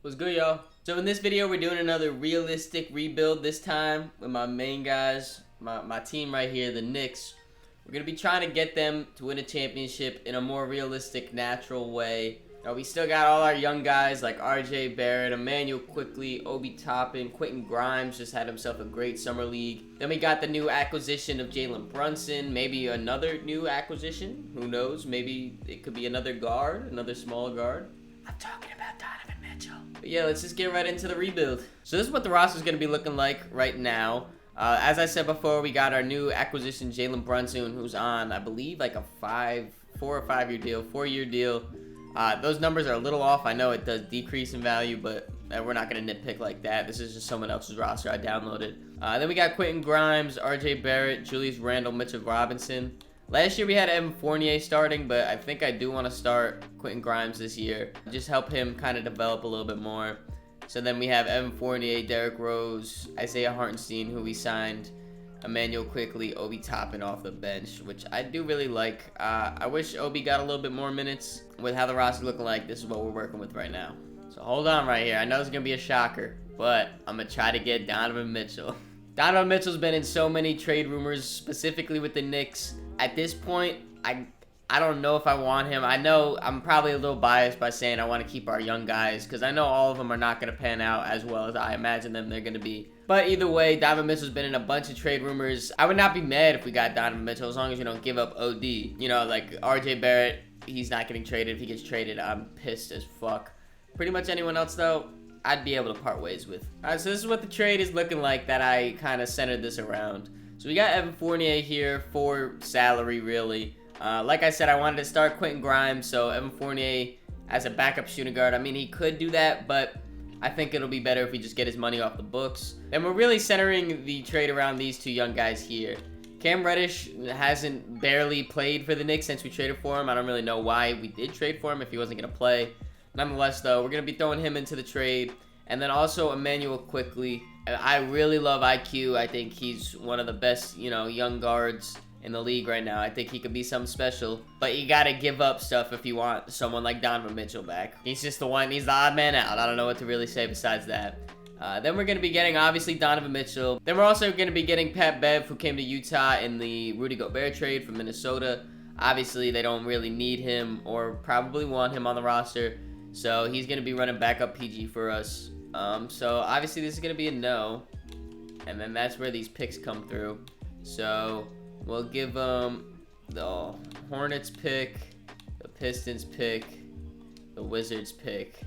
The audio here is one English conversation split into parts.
What's good, y'all? So in this video, we're doing another realistic rebuild, this time with my main guys, my team right here, the Knicks. We're going to be trying to get them to win a championship in a more realistic, natural way. We still got all our young guys like RJ Barrett, Emmanuel Quickly, Obi Toppin, Quentin Grimes just had himself a great summer league. Then we got the new acquisition of Jalen Brunson, maybe another new acquisition. Who knows? Maybe it could be another guard, another small guard. I'm talking about Donovan Mitchell. But yeah, let's just get right into the rebuild. So this is what the roster is going to be looking like right now. As I said before, we got our new acquisition, Jalen Brunson, who's on, I believe, like a 4 or 5 year deal, 4-year deal. Those numbers are a little off. I know it does decrease in value, but we're not going to nitpick like that. This is just someone else's roster I downloaded. Then we got Quentin Grimes, RJ Barrett, Julius Randle, Mitchell Robinson. Last year we had Evan Fournier starting, but I think I do want to start Quentin Grimes this year. Just help him kind of develop a little bit more. So then we have Evan Fournier, Derrick Rose, Isaiah Hartenstein, who we signed, Emmanuel Quickly, Obi Toppin off the bench, which I do really like. I wish Obi got a little bit more minutes. With how the roster's looking like, this is what we're working with right now. So hold on right here. I know it's going to be a shocker, but I'm going to try to get Donovan Mitchell. Donovan Mitchell's been in so many trade rumors, specifically with the Knicks. At this point, I don't know if I want him. I know I'm probably a little biased by saying I want to keep our young guys, because I know all of them are not going to pan out as well as I imagine they're going to be. But either way, Donovan Mitchell's been in a bunch of trade rumors. I would not be mad if we got Donovan Mitchell, as long as you don't give up OD. You know, like RJ Barrett, he's not getting traded. If he gets traded, I'm pissed as fuck. Pretty much anyone else, though, I'd be able to part ways with. Alright, so this is what the trade is looking like that I kind of centered this around. So we got Evan Fournier here for salary, really. Like I said, I wanted to start Quentin Grimes, so Evan Fournier as a backup shooting guard. I mean, he could do that, but I think it'll be better if we just get his money off the books. And we're really centering the trade around these two young guys here. Cam Reddish hasn't barely played for the Knicks since we traded for him. I don't really know why we did trade for him if he wasn't going to play. Nonetheless, though, we're going to be throwing him into the trade. And then also Emmanuel Quickly. I really love IQ. I think he's one of the best, young guards in the league right now. I think he could be something special. But you got to give up stuff if you want someone like Donovan Mitchell back. He's just the one. He's the odd man out. I don't know what to really say besides that. Then we're going to be getting, obviously, Donovan Mitchell. Then we're also going to be getting Pat Bev, who came to Utah in the Rudy Gobert trade from Minnesota. Obviously, they don't really need him or probably want him on the roster. So he's going to be running backup PG for us. So obviously, this is going to be a no. And then that's where these picks come through. So we'll give them the Hornets pick, the Pistons pick, the Wizards pick.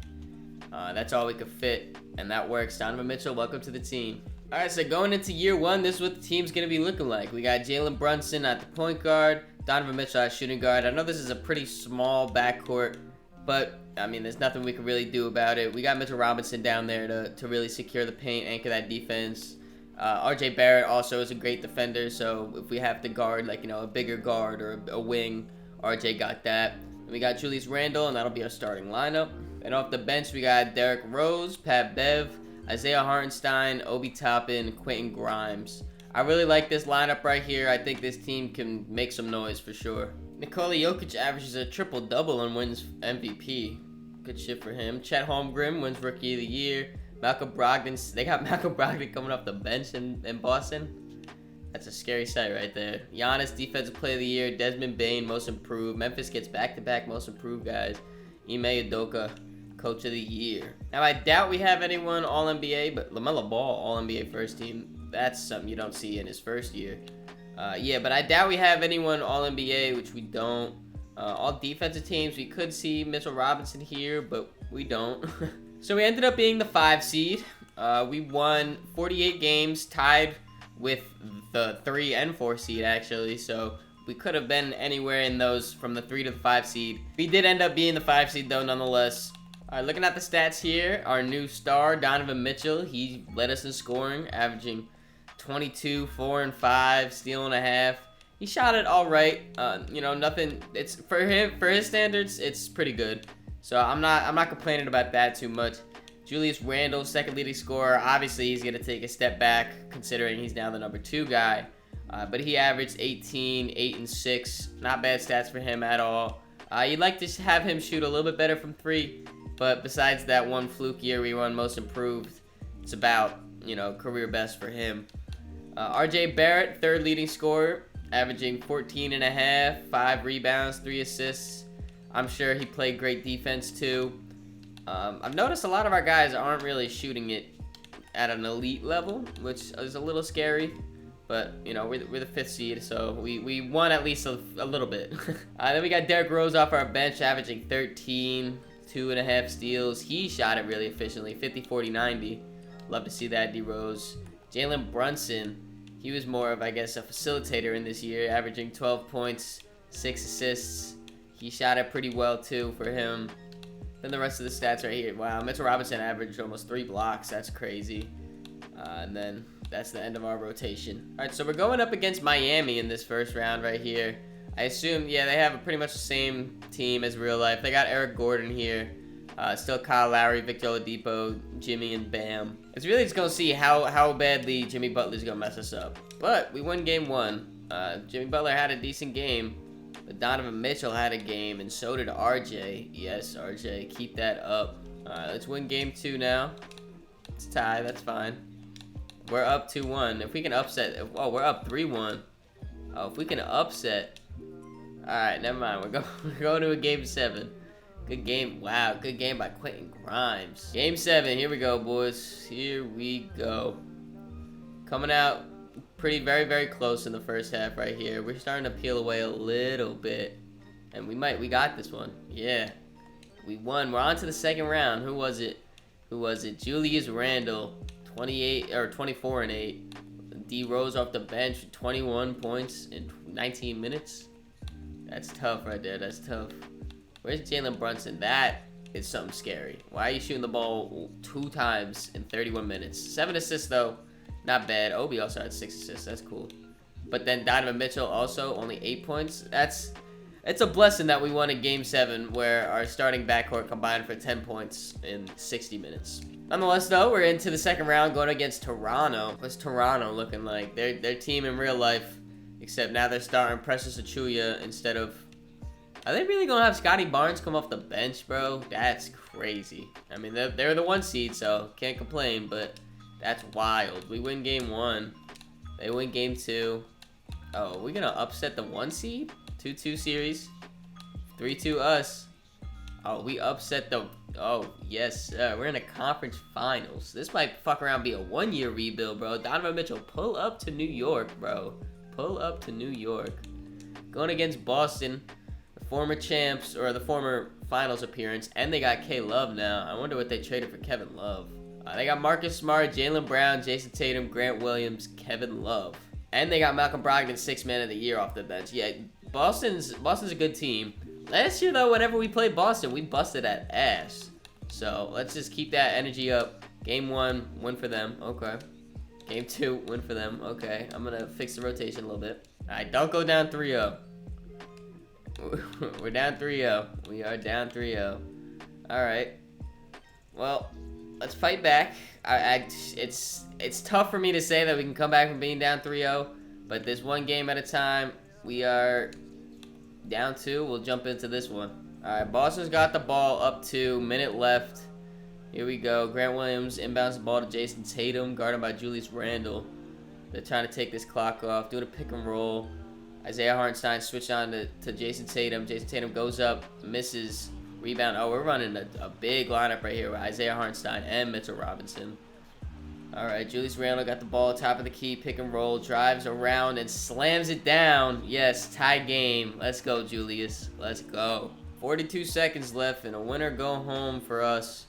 That's all we could fit, and that works. Donovan Mitchell, welcome to the team. All right, so going into year one, this is what the team's going to be looking like. We got Jalen Brunson at the point guard, Donovan Mitchell at shooting guard. I know this is a pretty small backcourt, but, I mean, there's nothing we can really do about it. We got Mitchell Robinson down there to really secure the paint, anchor that defense. RJ Barrett also is a great defender, so if we have to guard, like, a bigger guard or a wing, RJ got that. And we got Julius Randle, and that'll be our starting lineup. And off the bench, we got Derrick Rose, Pat Bev, Isaiah Hartenstein, Obi Toppin, Quentin Grimes. I really like this lineup right here. I think this team can make some noise for sure. Nikola Jokic averages a triple-double and wins MVP. Good shit for him. Chet Holmgren wins Rookie of the Year. Malcolm Brogdon, they got Malcolm Brogdon coming off the bench in Boston. That's a scary sight right there. Giannis, Defensive Player of the Year. Desmond Bane, Most Improved. Memphis gets back-to-back Most Improved guys. Ime Udoka, Coach of the Year. Now, I doubt we have anyone All-NBA, but LaMelo Ball, All-NBA first team. That's something you don't see in his first year. Yeah, but I doubt we have anyone All-NBA, which we don't. All defensive teams, we could see Mitchell Robinson here, but we don't. So we ended up being the 5 seed. We won 48 games, tied with the 3 and 4 seed, actually. So we could have been anywhere in those from the 3 to the 5 seed. We did end up being the 5 seed, though, nonetheless. All right, looking at the stats here, our new star, Donovan Mitchell, he led us in scoring, averaging 22, 4, and 5, steal and a half. He shot it all right. Nothing. It's for his standards, it's pretty good. So I'm not complaining about that too much. Julius Randle, second leading scorer. Obviously, he's gonna take a step back considering he's now the number 2 guy. But he averaged 18, 8, and 6. Not bad stats for him at all. You'd like to have him shoot a little bit better from 3. But besides that one fluke year we won Most Improved, it's about, you know, career best for him. RJ Barrett, third leading scorer, averaging 14 and a half, 5 rebounds, 3 assists. I'm sure he played great defense too. I've noticed a lot of our guys aren't really shooting it at an elite level, which is a little scary. But, you know, we're the 5th seed, so we won at least a little bit. Then we got Derrick Rose off our bench, averaging 13, 2.5 steals. He shot it really efficiently, 50, 40, 90. Love to see that, D-Rose. Jalen Brunson, he was more of, I guess, a facilitator in this year, averaging 12 points, 6 assists. He shot it pretty well, too, for him. Then the rest of the stats right here. Wow, Mitchell Robinson averaged almost 3 blocks. That's crazy. And then that's the end of our rotation. All right, so we're going up against Miami in this first round right here. I assume, yeah, they have pretty much the same team as real life. They got Eric Gordon here. Still Kyle Lowry, Victor Oladipo, Jimmy, and Bam. It's really just going to see how badly Jimmy Butler's going to mess us up. But we won game 1. Jimmy Butler had a decent game. But Donovan Mitchell had a game, and so did RJ. Yes, RJ, keep that up. Alright, let's win game 2 now. It's a tie, that's fine. We're up 2-1. If we can upset... Oh, we're up 3-1. Oh, if we can upset... Alright, never mind. We're going to a game 7. Good game. Wow, good game by Quentin Grimes. Game 7. Here we go, boys. Here we go. Coming out... very, very close in the first half right here. We're starting to peel away a little bit. And we got this one. Yeah. We won. We're on to the second round. Who was it? Julius Randle, 28 or 24 and 8. D Rose off the bench, 21 points in 19 minutes. That's tough right there. That's tough. Where's Jalen Brunson? That is something scary. Why are you shooting the ball 2 times in 31 minutes? 7 assists though. Not bad. Obi also had 6 assists. That's cool. But then Donovan Mitchell also only 8 points. It's a blessing that we won in Game 7 where our starting backcourt combined for 10 points in 60 minutes. Nonetheless, though, we're into the second round going against Toronto. What's Toronto looking like? Their team in real life, except now they're starting Precious Achiuwa instead of... Are they really going to have Scotty Barnes come off the bench, bro? That's crazy. I mean, they're the 1 seed, so can't complain, but... That's wild. We win game 1. They win game 2. Oh, we're going to upset the 1 seed? 2-2 series. 3-2 us. Oh, we upset the... Oh, yes. We're in the conference finals. This might fuck around be a 1-year rebuild, bro. Donovan Mitchell, pull up to New York, bro. Pull up to New York. Going against Boston. The former champs, or the former finals appearance. And they got K-Love now. I wonder what they traded for Kevin Love. They got Marcus Smart, Jaylen Brown, Jason Tatum, Grant Williams, Kevin Love. And they got Malcolm Brogdon, 6th man of the year off the bench. Yeah, Boston's a good team. Last year, though, whenever we played Boston, we busted that ass. So, let's just keep that energy up. Game 1, win for them. Okay. Game 2, win for them. Okay. I'm going to fix the rotation a little bit. All right, don't go down 3-0. We're down 3-0. We are down 3-0. All right. Well... Let's fight back. It's tough for me to say that we can come back from being down 3-0, but this one game at a time. We are down 2. We'll jump into this one. All right, Boston's got the ball up to minute left. Here we go. Grant Williams inbounds the ball to Jason Tatum, guarded by Julius Randle. They're trying to take this clock off, doing a pick and roll. Isaiah Hartenstein switched on to Jason Tatum. Jason Tatum goes up, misses. Rebound. Oh, we're running a big lineup right here with Isaiah Hartenstein and Mitchell Robinson. All right, Julius Randle got the ball, top of the key, pick and roll, drives around and slams it down. Yes, tie game. Let's go, Julius. Let's go. 42 seconds left and a winner go home for us.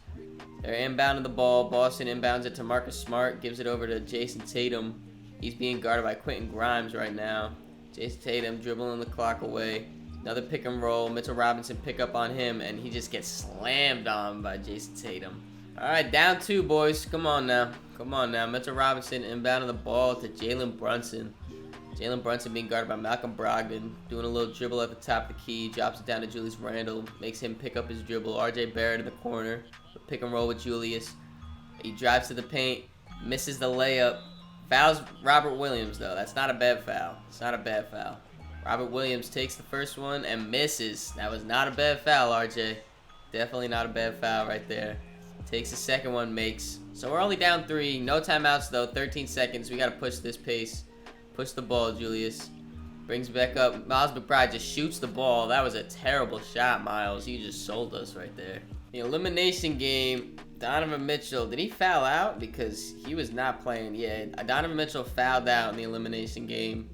They're inbounding the ball. Boston inbounds it to Marcus Smart, gives it over to Jason Tatum. He's being guarded by Quentin Grimes right now. Jason Tatum dribbling the clock away. Another pick and roll. Mitchell Robinson pick up on him, and he just gets slammed on by Jason Tatum. All right, down 2, boys. Come on now. Come on now. Mitchell Robinson inbounding the ball to Jalen Brunson. Jalen Brunson being guarded by Malcolm Brogdon. Doing a little dribble at the top of the key. Drops it down to Julius Randle. Makes him pick up his dribble. RJ Barrett in the corner. Pick and roll with Julius. He drives to the paint. Misses the layup. Fouls Robert Williams, though. That's not a bad foul. It's not a bad foul. Robert Williams takes the first one and misses. That was not a bad foul, RJ. Definitely not a bad foul right there. Takes the second one, makes. So we're only down 3. No timeouts, though. 13 seconds. We got to push this pace. Push the ball, Julius. Brings back up. Miles McBride just shoots the ball. That was a terrible shot, Miles. You just sold us right there. The elimination game, Donovan Mitchell. Did he foul out? Because he was not playing. Yeah, Donovan Mitchell fouled out in the elimination game.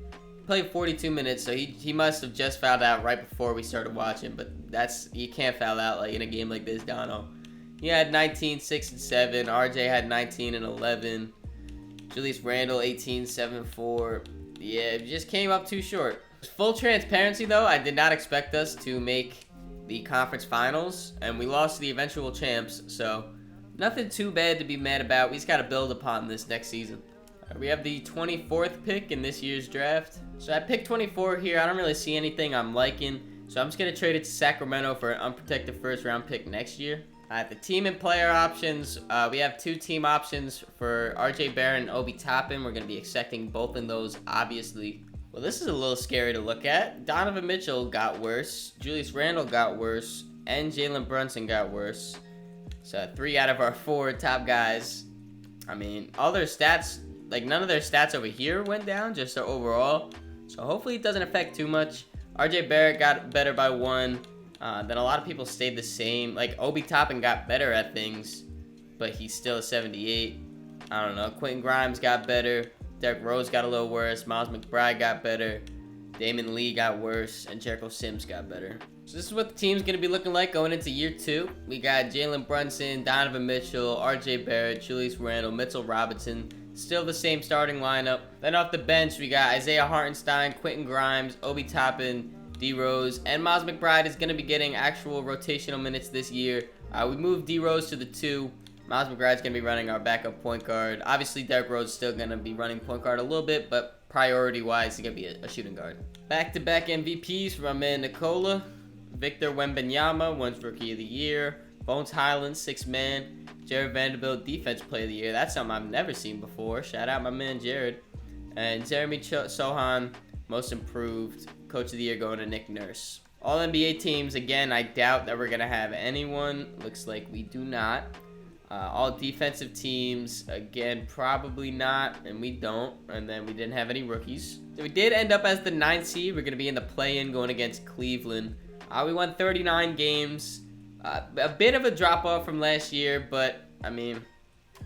Played 42 minutes, so he must have just fouled out right before we started watching. But you can't foul out like in a game like this, Dono. He had 19, 6, and 7. RJ had 19 and 11. Julius Randle 18, 7, 4. Yeah, it just came up too short. Full transparency, though, I did not expect us to make the conference finals, and we lost to the eventual champs, so nothing too bad to be mad about. We just got to build upon this next season. We have the 24th pick in this year's draft. So I picked 24 here. I don't really see anything I'm liking, so I'm just going to trade it to Sacramento for an unprotected first-round pick next year. The team and player options, we have 2 team options for RJ Barrett and Obi Toppin. We're going to be accepting both of those, obviously. Well, this is a little scary to look at. Donovan Mitchell got worse, Julius Randle got worse, and Jalen Brunson got worse. So 3 out of our 4 top guys. I mean, all their stats, like none of their stats over here went down, just their overall. So hopefully it doesn't affect too much. RJ Barrett got better by 1. Then a lot of people stayed the same. Like, Obi Toppin got better at things, but he's still a 78. I don't know. Quentin Grimes got better. Derrick Rose got a little worse. Miles McBride got better. Damon Lee got worse. And Jericho Sims got better. So this is what the team's going to be looking like going into year 2. We got Jalen Brunson, Donovan Mitchell, RJ Barrett, Julius Randle, Mitchell Robinson. Still the same starting lineup. Then off the bench, we got Isaiah Hartenstein, Quentin Grimes, Obi Toppin, D Rose, and Miles McBride is going to be getting actual rotational minutes this year. We moved D Rose to the 2. Miles McBride is going to be running our backup point guard. Obviously, Derrick Rose is still going to be running point guard a little bit, but priority-wise, he's going to be a shooting guard. Back-to-back MVPs from my man Nikola. Victor Wembanyama, wins Rookie of the Year. Bones Highland, 6th man. Jared Vanderbilt, Defensive Player of the Year. That's something I've never seen before. Shout out my man Jared. And Jeremy Sohan, Most Improved. Coach of the Year going to Nick Nurse. All NBA teams, again, I doubt that we're going to have anyone. Looks like we do not. All defensive teams, again, probably not, and we don't. And then we didn't have any rookies. So we did end up as the 9th seed. We're going to be in the play-in going against Cleveland. We won 39 games. A bit of a drop-off from last year, but, I mean,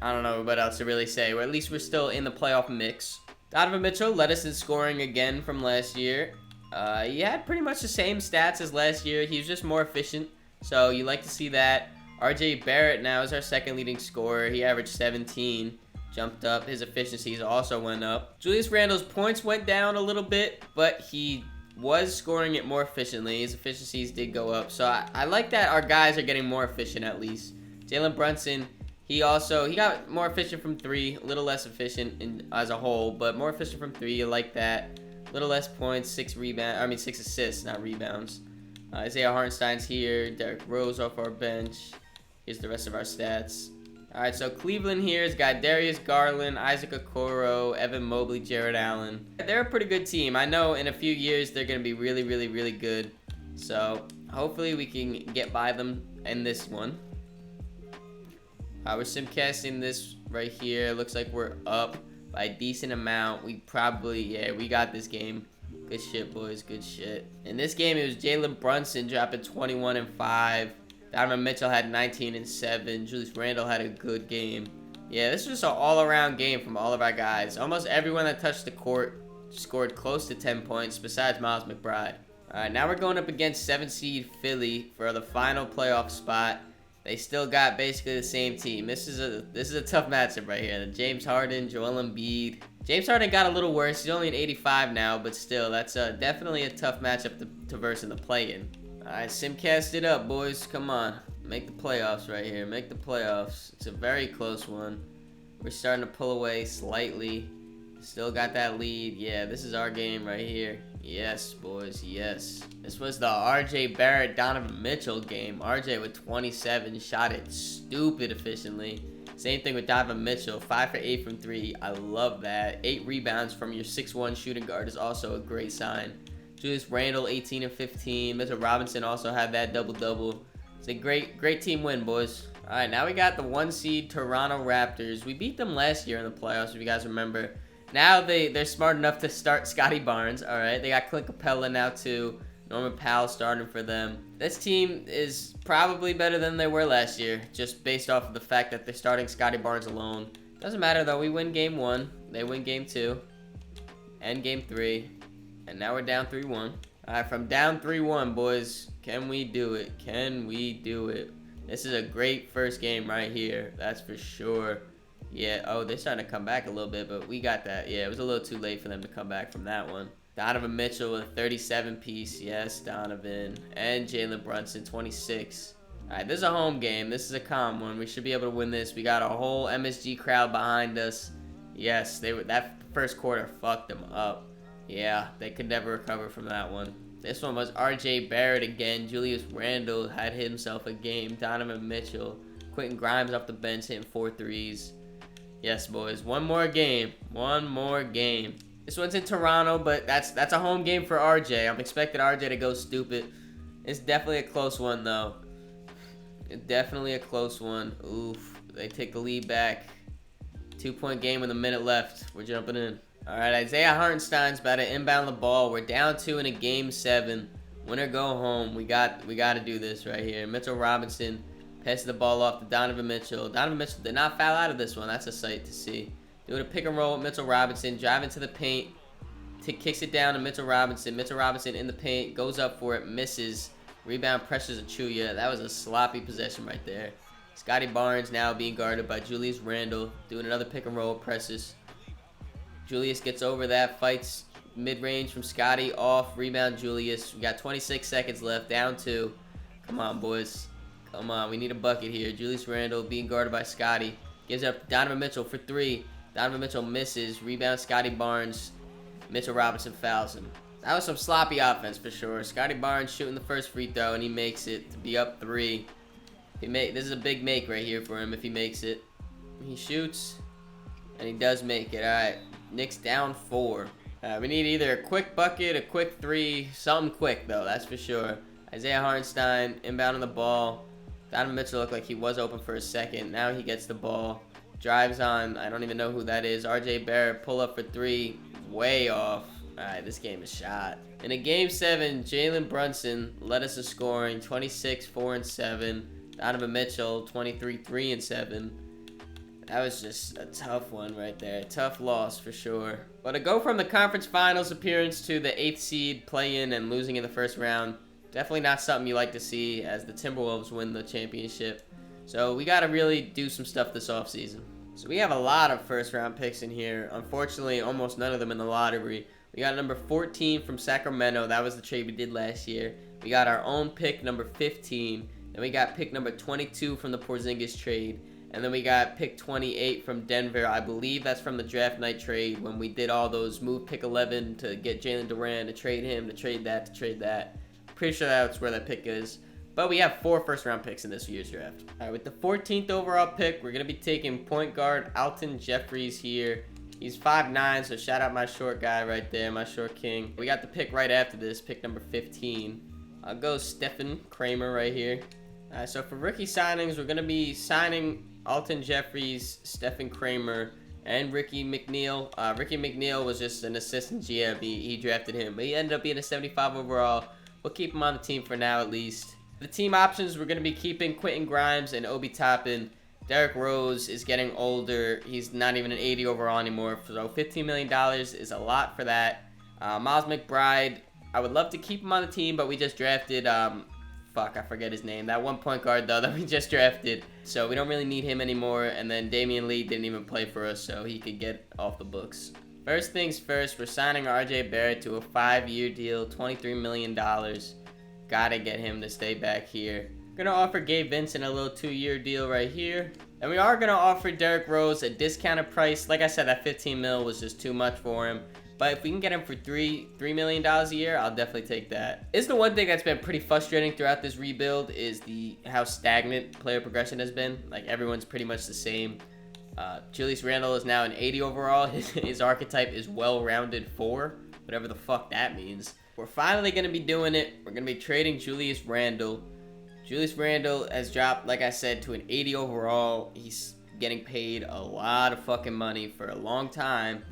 I don't know what else to really say. Or at least we're still in the playoff mix. Donovan Mitchell led us in scoring again from last year. He had pretty much the same stats as last year. He was just more efficient, so you like to see that. RJ Barrett now is our 2nd leading scorer. He averaged 17, jumped up. His efficiencies also went up. Julius Randle's points went down a little bit, but he was scoring it more efficiently. His efficiencies did go up, so I like that our guys are getting more efficient at least. Jalen Brunson, he got more efficient from 3, a little less efficient as a whole, but more efficient from 3. You like that. Little less points, 6 assists, not rebounds. Isaiah Hartenstein's here. Derrick Rose off our bench. Here's the rest of our stats. All right, so Cleveland here has got Darius Garland, Isaac Okoro, Evan Mobley, Jared Allen. They're a pretty good team. I know in a few years they're going to be really, really, really good. So hopefully we can get by them in this one. We're simcasting this right here. Looks like we're up by a decent amount. We got this game. Good shit, boys. Good shit. In this game, it was Jalen Brunson dropping 21 and 5. Donovan Mitchell had 19 and 7. Julius Randle had a good game. Yeah, this was just an all-around game from all of our guys. Almost everyone that touched the court scored close to 10 points, besides Miles McBride. All right, now we're going up against 7th seed Philly for the final playoff spot. They still got basically the same team. This is a tough matchup right here. James Harden, Joel Embiid. James Harden got a little worse. He's only an 85 now, but still, that's definitely a tough matchup to verse in the play-in. All right, simcast it up, boys. Come on. Make the playoffs right here. Make the playoffs. It's a very close one. We're starting to pull away slightly. Still got that lead. Yeah, this is our game right here. Yes, boys, yes. This was the RJ Barrett, Donovan Mitchell game. RJ with 27, shot it stupid efficiently. Same thing with Donovan Mitchell, 5 for 8 from 3. I love that. 8 rebounds from your 6'1 shooting guard is also a great sign. Julius Randle, 18 and 15. Mitchell Robinson also had that double-double. It's a great team win, boys. All right, now we got the 1 seed Toronto Raptors. We beat them last year in the playoffs, if you guys remember. Now they're smart enough to start Scotty Barnes. All right, they got Clint Capella now too. Norman Powell starting for them. This team is probably better than they were last year, just based off of the fact that they're starting Scotty Barnes alone. Doesn't matter though. We win game 1. They win game 2. And game 3. And now we're down 3-1. Alright, from down 3-1, boys. Can we do it? Can we do it? This is a great first game right here. That's for sure. Yeah, oh, they're starting to come back a little bit, but we got that. Yeah, it was a little too late for them to come back from that one. Donovan Mitchell with a 37 piece. Yes, Donovan. And Jalen Brunson, 26. Alright, this is a home game. This is a calm one. We should be able to win this. We got a whole MSG crowd behind us. Yes, that first quarter fucked them up. Yeah, they could never recover from that one. This one was RJ Barrett again. Julius Randle had himself a game. Donovan Mitchell. Quentin Grimes off the bench hitting 4 threes. Yes, boys. One more game. One more game. This one's in Toronto, but that's a home game for RJ. I'm expecting RJ to go stupid. It's definitely a close one, though. Definitely a close one. Oof. They take the lead back. 2-point game with a minute left. We're jumping in. All right, Isaiah Hartenstein's about to inbound the ball. We're down 2 in a game 7. Win or go home. We got to do this right here. Mitchell Robinson passes the ball off to Donovan Mitchell. Donovan Mitchell did not foul out of this one. That's a sight to see. Doing a pick and roll with Mitchell Robinson. Driving to the paint. Kicks it down to Mitchell Robinson. Mitchell Robinson in the paint. Goes up for it. Misses. Rebound pressures Achuya. That was a sloppy possession right there. Scotty Barnes now being guarded by Julius Randle. Doing another pick and roll. Presses. Julius gets over that. Fights mid-range from Scotty. Off. Rebound Julius. We got 26 seconds left. Down 2. Come on, boys. Come on. We need a bucket here. Julius Randle being guarded by Scotty. Gives it up to Donovan Mitchell for 3. Donovan Mitchell misses. Rebound Scotty Barnes. Mitchell Robinson fouls him. That was some sloppy offense for sure. Scotty Barnes shooting the first free throw, and he makes it to be up 3. This is a big make right here for him if he makes it. He shoots, and he does make it. All right, Knicks down 4. We need either a quick bucket, a quick 3, something quick though, that's for sure. Isaiah Hartenstein inbounding the ball. Donovan Mitchell looked like he was open for a second. Now he gets the ball. Drives on, I don't even know who that is. RJ Barrett, pull up for 3, way off. Alright, this game is shot. In a game 7, Jalen Brunson led us in scoring, 26, 4, and 7. Donovan Mitchell, 23, 3, and 7. That was just a tough one right there. Tough loss for sure. But to go from the conference finals appearance to the 8th seed play-in and losing in the first round, definitely not something you like to see as the Timberwolves win the championship. So we got to really do some stuff this offseason. So we have a lot of first-round picks in here. Unfortunately, almost none of them in the lottery. We got number 14 from Sacramento. That was the trade we did last year. We got our own pick, number 15. Then we got pick number 22 from the Porzingis trade. And then we got pick 28 from Denver. I believe that's from the draft night trade when we did all those move pick 11 to get Jalen Duran, to trade him, to trade that, to trade that. Pretty sure that's where that pick is. But we have 4 first-round picks in this year's draft. All right, with the 14th overall pick, we're going to be taking point guard Alton Jeffries here. He's 5'9", so shout out my short guy right there, my short king. We got the pick right after this, pick number 15. I'll go Stephen Kramer right here. All right, so for rookie signings, we're going to be signing Alton Jeffries, Stephen Kramer, and Ricky McNeil. Ricky McNeil was just an assistant GM. He drafted him, but he ended up being a 75 overall. We'll keep him on the team for now at least. The team options, we're going to be keeping Quentin Grimes and Obi Toppin. Derrick Rose is getting older. He's not even an 80 overall anymore. So $15 million is a lot for that. Miles McBride, I would love to keep him on the team, but we just drafted, I forget his name. That one point guard, though, that we just drafted. So we don't really need him anymore. And then Damian Lee didn't even play for us, so he could get off the books. First things first, we're signing RJ Barrett to a 5-year deal, $23 million. Gotta get him to stay back here. We're gonna offer Gabe Vincent a little 2-year deal right here. And we are gonna offer Derrick Rose a discounted price. Like I said, that 15 mil was just too much for him. But if we can get him for $3 million a year, I'll definitely take that. It's the one thing that's been pretty frustrating throughout this rebuild is how stagnant player progression has been. Like, everyone's pretty much the same. Julius Randle is now an 80 overall. His archetype is well-rounded 4, whatever the fuck that means. We're finally going to be doing it. We're going to be trading Julius Randle. Julius Randle has dropped, like I said, to an 80 overall. He's getting paid a lot of fucking money for a long time.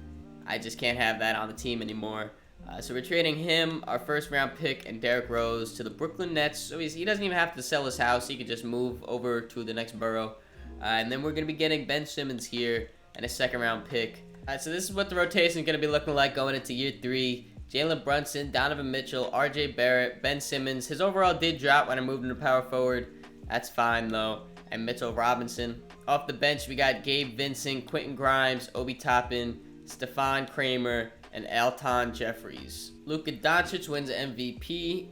I just can't have that on the team anymore. So we're trading him, our first round pick, and Derrick Rose to the Brooklyn Nets. So he doesn't even have to sell his house. He could just move over to the next borough. And then we're going to be getting Ben Simmons here and a second round pick. So this is what the rotation is going to be looking like going into year 3. Jalen Brunson, Donovan Mitchell, RJ Barrett, Ben Simmons. His overall did drop when I moved him to power forward. That's fine though. And Mitchell Robinson. Off the bench, we got Gabe Vincent, Quentin Grimes, Obi Toppin, Stefan Kramer, and Alton Jeffries. Luka Doncic wins MVP.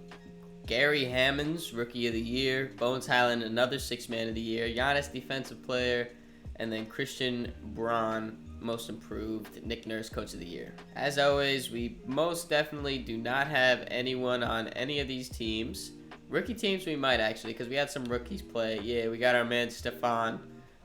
Gary Hammonds, Rookie of the Year. Bones Highland, another Sixth Man of the Year. Giannis, Defensive Player. And then Christian Braun, Most Improved. Nick Nurse, Coach of the Year. As always, we most definitely do not have anyone on any of these teams. Rookie teams we might actually, because we had some rookies play. Yeah, we got our man Stefan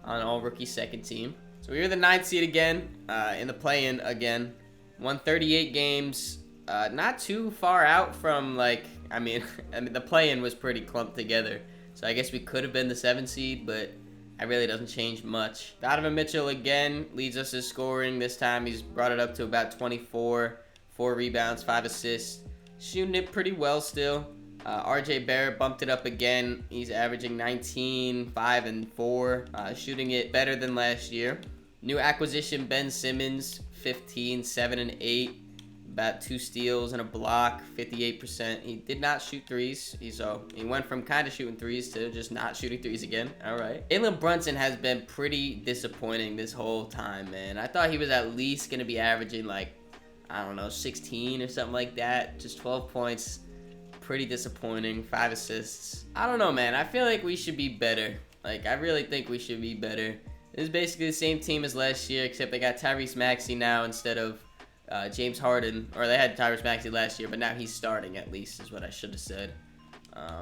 on all-rookie second team. So we were the 9th seed again, in the play-in again. Won 38 games. Not too far out from, like, I mean, the play-in was pretty clumped together. So I guess we could have been the 7th seed, but it really doesn't change much. Donovan Mitchell again leads us in scoring. This time he's brought it up to about 24. 4 rebounds, 5 assists. Shooting it pretty well still. RJ Barrett bumped it up again. He's averaging 19, 5, and 4. Shooting it better than last year. New acquisition, Ben Simmons, 15, 7, and 8. About 2 steals and a block, 58%. He did not shoot threes. He went from kind of shooting threes to just not shooting threes again. All right. Jalen Brunson has been pretty disappointing this whole time, man. I thought he was at least going to be averaging, like, I don't know, 16 or something like that. Just 12 points. Pretty disappointing. 5 assists. I don't know, man. I feel like we should be better. Like, I really think we should be better. This is basically the same team as last year, except they got Tyrese Maxey now instead of James Harden. Or they had Tyrese Maxey last year, but now he's starting at least, is what I should have said.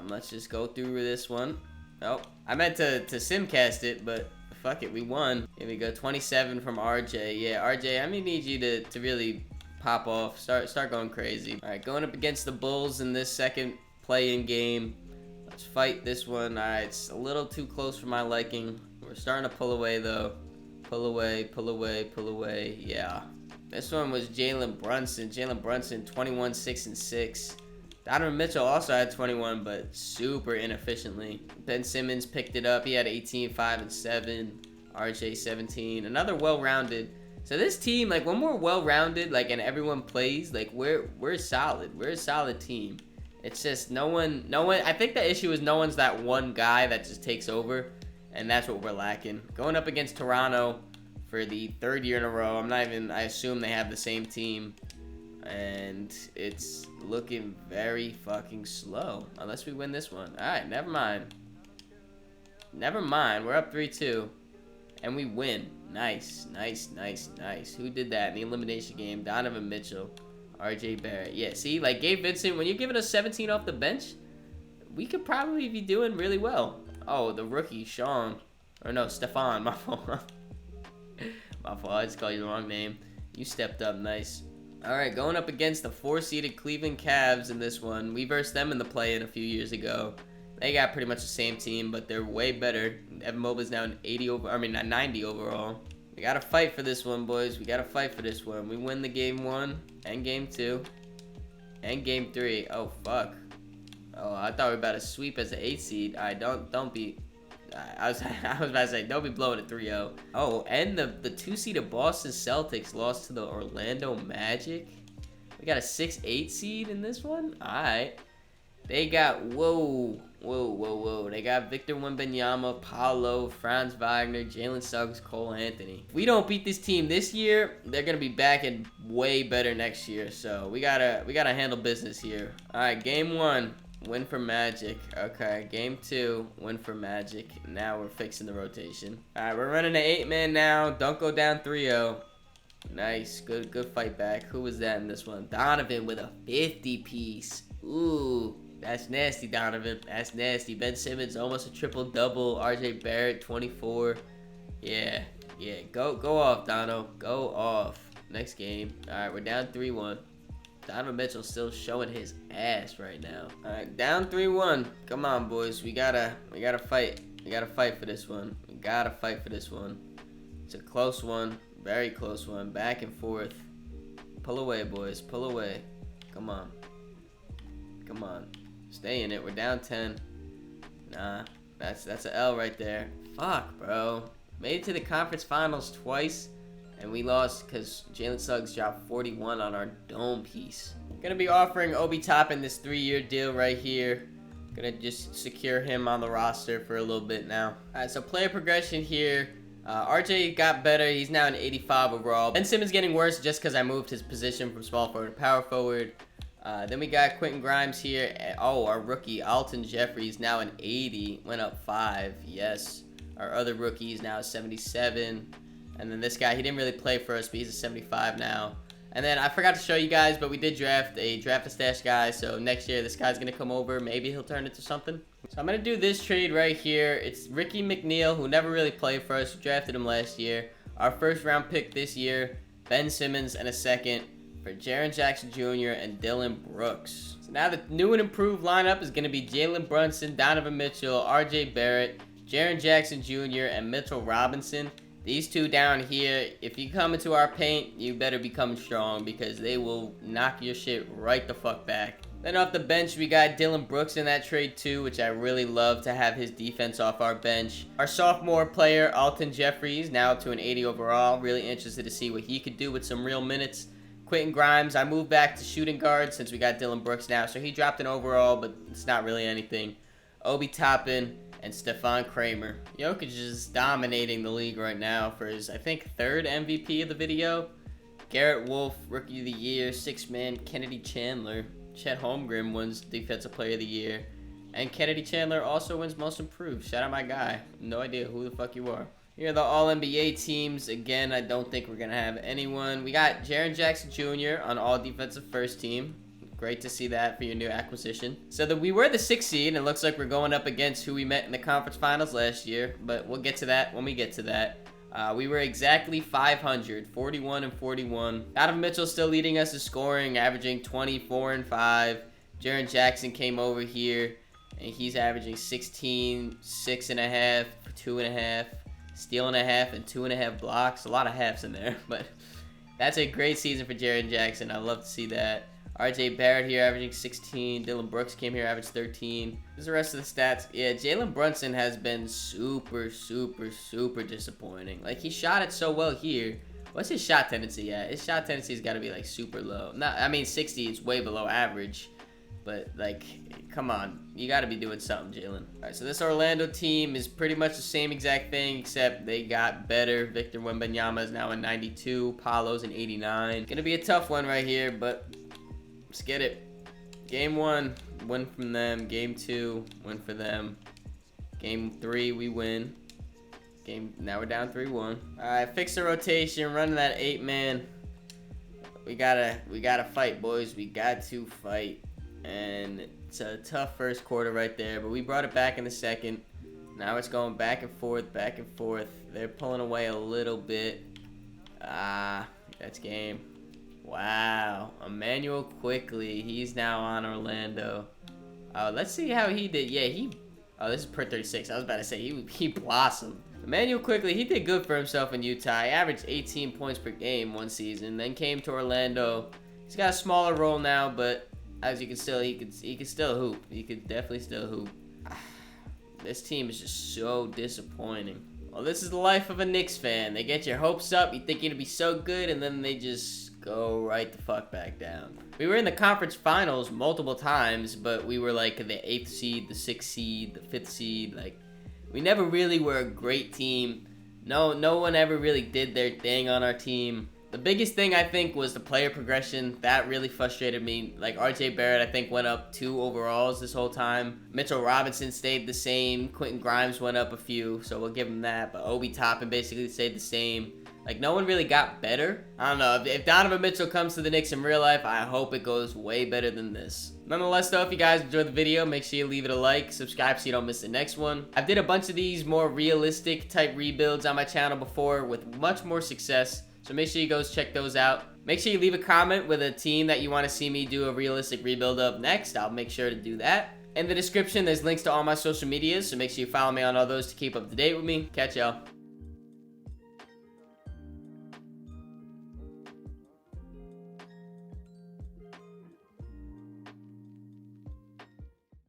Let's just go through this one. Oh, I meant to simcast it, but fuck it, we won. Here we go, 27 from RJ. Yeah, RJ, I'm gonna need you to really pop off, start going crazy. All right, going up against the Bulls in this second play-in game. Let's fight this one. All right, it's a little too close for my liking. We're starting to pull away though. Pull away, pull away, pull away. Yeah. This one was Jalen Brunson. Jalen Brunson, 21, 6, and 6. Donovan Mitchell also had 21, but super inefficiently. Ben Simmons picked it up. He had 18, 5, and 7. RJ, 17. Another well-rounded. So this team, like, when we're well-rounded, like, and everyone plays, like, we're solid. We're a solid team. It's just no one. I think the issue is no one's that one guy that just takes over, and that's what we're lacking. Going up against Toronto for the 3rd year in a row. I assume they have the same team, and it's looking very fucking slow unless we win this one. All right, never mind. We're up 3-2, and we win. Nice. Who did that in the elimination game? Donovan Mitchell, RJ Barrett. Yeah, see, like Gabe Vincent, when you're giving us 17 off the bench, we could probably be doing really well. Oh, the rookie, Sean. Or no, Stefan, my fault. My fault, I just called you the wrong name. You stepped up, nice. All right, going up against the 4-seeded Cleveland Cavs in this one. We versed them in the play-in a few years ago. They got pretty much the same team, but they're way better. Evan Mobley's now an 90 overall. We gotta fight for this one, boys. We gotta fight for this one. We win the game 1 and game 2 and game 3. Oh fuck. Oh, I thought we were about to sweep as the 8th seed. All right, don't be. I was about to say, don't be blowing it 3-0. Oh, and the 2-seeded Boston Celtics lost to the Orlando Magic. We got a 6-8 seed in this one. All right. They got whoa. They got Victor Wembanyama, Paolo, Franz Wagner, Jalen Suggs, Cole Anthony. If we don't beat this team this year, they're gonna be back and way better next year. So we gotta handle business here. All right, game 1. Win for Magic. Okay, game 2, win for Magic. Now we're fixing the rotation. All right, we're running an 8-man now. Don't go down 3-0. Nice, good fight back. Who was that in this one? Donovan with a 50-piece. Ooh, that's nasty, Donovan. That's nasty. Ben Simmons almost a triple-double. RJ Barrett, 24. Yeah. Go off, Dono. Go off. Next game. All right, we're down 3-1. Donovan Mitchell's still showing his ass right now. All right, down 3-1. Come on, boys. We gotta fight. We gotta fight for this one. We gotta fight for this one. It's a close one. Very close one. Back and forth. Pull away, boys. Pull away. Come on. Come on. Stay in it. We're down 10. Nah. That's an L right there. Fuck, bro. Made it to the conference finals twice, and we lost because Jalen Suggs dropped 41 on our dome piece. Gonna be offering Obi Toppin this 3-year deal right here. Gonna just secure him on the roster for a little bit now. All right, so player progression here. RJ got better. He's now an 85 overall. Ben Simmons getting worse just because I moved his position from small forward to power forward. Then we got Quentin Grimes here. Oh, our rookie, Alton Jeffries, now an 80. Went up 5. Yes. Our other rookie is now 77. And then this guy, he didn't really play for us, but he's a 75 now. And then I forgot to show you guys, but we did draft a stash guy. So next year, this guy's going to come over. Maybe he'll turn into something. So I'm going to do this trade right here. It's Ricky McNeil, who never really played for us. We drafted him last year. Our first round pick this year, Ben Simmons, and a second for Jaren Jackson Jr. and Dylan Brooks. So now the new and improved lineup is going to be Jalen Brunson, Donovan Mitchell, RJ Barrett, Jaren Jackson Jr., and Mitchell Robinson. These two down here, if you come into our paint, you better be coming strong because they will knock your shit right the fuck back. Then off the bench, we got Dylan Brooks in that trade too, which I really love to have his defense off our bench. Our sophomore player, Alton Jeffries, now up to an 80 overall. Really interested to see what he could do with some real minutes. Quentin Grimes, I moved back to shooting guard since we got Dylan Brooks now, so he dropped an overall, but it's not really anything. Obi Toppin and Stefan Kramer. Jokic is dominating the league right now for his, I think, 3rd MVP of the video. Garrett Wolf, Rookie of the Year, 6-man, Kennedy Chandler. Chet Holmgren wins Defensive Player of the Year. And Kennedy Chandler also wins Most Improved. Shout out my guy. No idea who the fuck you are. Here are the All-NBA teams. Again, I don't think we're going to have anyone. We got Jaren Jackson Jr. on All-Defensive First Team. Great to see that for your new acquisition. So we were the 6th seed, and it looks like we're going up against who we met in the conference finals last year. But we'll get to that when we get to that. We were exactly 500, 41 and 41. Donovan Mitchell still leading us in scoring, averaging 24 and 5. Jaren Jackson came over here, and he's averaging 16, 6.5, 2.5, steal and a half, and 2.5 blocks. A lot of halves in there, but that's a great season for Jaren Jackson. I love to see that. RJ Barrett here averaging 16. Dylan Brooks came here, averaged 13. Here's the rest of the stats. Yeah, Jalen Brunson has been super disappointing. Like, he shot it so well here. What's his shot tendency at? His shot tendency's got to be, like, super low. Not, I mean, 60 is way below average. But, like, come on. You got to be doing something, Jalen. All right, so this Orlando team is pretty much the same exact thing, except they got better. Victor Wembanyama is now a 92. Paolo's an 89. Gonna be a tough one right here, but let's get it. Game 1, win from them. Game 2, win for them. Game 3, we win. Now we're down 3-1. All right, fix the rotation. Running that 8-man. We gotta fight, boys. We got to fight. And it's a tough first quarter right there, but we brought it back in the second. Now it's going back and forth, back and forth. They're pulling away a little bit. That's game. Wow, Emmanuel Quickly. He's now on Orlando. Let's see how he did. Yeah, oh, this is per 36. I was about to say he blossomed. Emmanuel Quickly, he did good for himself in Utah. He averaged 18 points per game one season. Then came to Orlando. He's got a smaller role now, but as you can still, he could still hoop. He could definitely still hoop. This team is just so disappointing. Well, this is the life of a Knicks fan. They get your hopes up. You think you're gonna be so good, and then they just go right the fuck back down. We were in the conference finals multiple times, but we were like the 8th seed, the 6th seed, the 5th seed. Like, we never really were a great team. No one ever really did their thing on our team. The biggest thing, I think, was the player progression. That really frustrated me. Like, RJ Barrett, I think, went up 2 overalls this whole time. Mitchell Robinson stayed the same. Quentin Grimes went up a few, so we'll give him that. But Obi Toppin basically stayed the same. Like, no one really got better. I don't know. If Donovan Mitchell comes to the Knicks in real life, I hope it goes way better than this. Nonetheless, though, if you guys enjoyed the video, make sure you leave it a like, subscribe so you don't miss the next one. I've did a bunch of these more realistic type rebuilds on my channel before with much more success. So make sure you guys check those out. Make sure you leave a comment with a team that you want to see me do a realistic rebuild of next. I'll make sure to do that. In the description, there's links to all my social medias, so make sure you follow me on all those to keep up to date with me. Catch y'all.